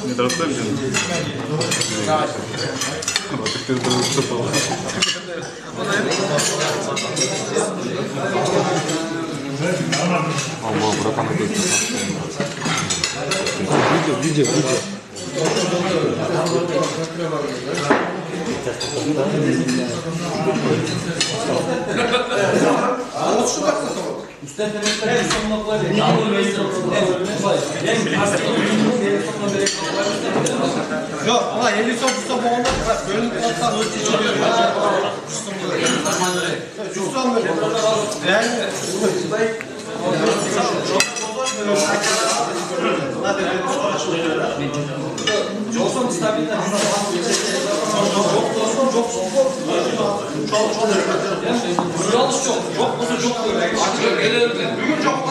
Не доростой блин? Вот ты выступал. Ого, братан, видео. Yok, ulan 50 sonuçta bu onda bölüm katlar Justan böyle. Yani Johnson stabil çok